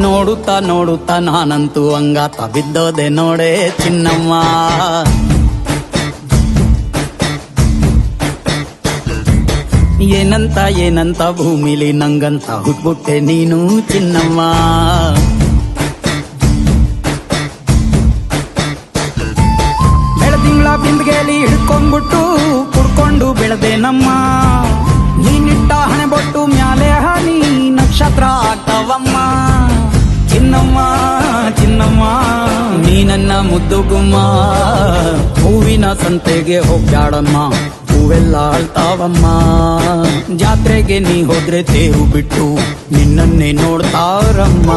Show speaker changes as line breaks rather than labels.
ನೋಡುತ್ತಾ ನೋಡುತ್ತಾ ನಾನಂತೂ ಅಂಗಾತ ಬಿದ್ದೋದೆ ನೋಡೆ ಚಿನ್ನಮ್ಮ. ಏನಂತ ಏನಂತ ಭೂಮಿಲಿ ನಂಗಂತ ಹುಟ್ಬಿಟ್ಟೆ ನೀನು ಚಿನ್ನಮ್ಮ. ಬೆಳದಿಂಗ್ಳ ಬಿಂದಿಗೆಲಿ ಹಿಡ್ಕೊಂಡ್ಬಿಟ್ಟು ಕುಡ್ಕೊಂಡು ಬೆಳೆದೆ ನಮ್ಮ. ನೀನಿಟ್ಟ ಹಣೆ ಬೊಟ್ಟು ಮ್ಯಾಲೆ ಹನಿ ನಕ್ಷತ್ರ ಆಗ್ತಾವಮ್ಮ. ಚಿನ್ನಮ್ಮ ಚಿನ್ನಮ್ಮ ನೀ ನನ್ನ ಮುದ್ದು ಗುಮ್ಮ. ಹೂವಿನ ಸಂತೆಗೆ ಹೋಗ್ಯಾಡಮ್ಮ, ಹೂವೆಲ್ಲ ಅಳ್ತಾವಮ್ಮ. ಜಾತ್ರೆಗೆ ನೀ ಹೋದ್ರೆ ತೇರು ಬಿಟ್ಟು ನಿನ್ನನ್ನೇ ನೋಡ್ತಾರಮ್ಮ.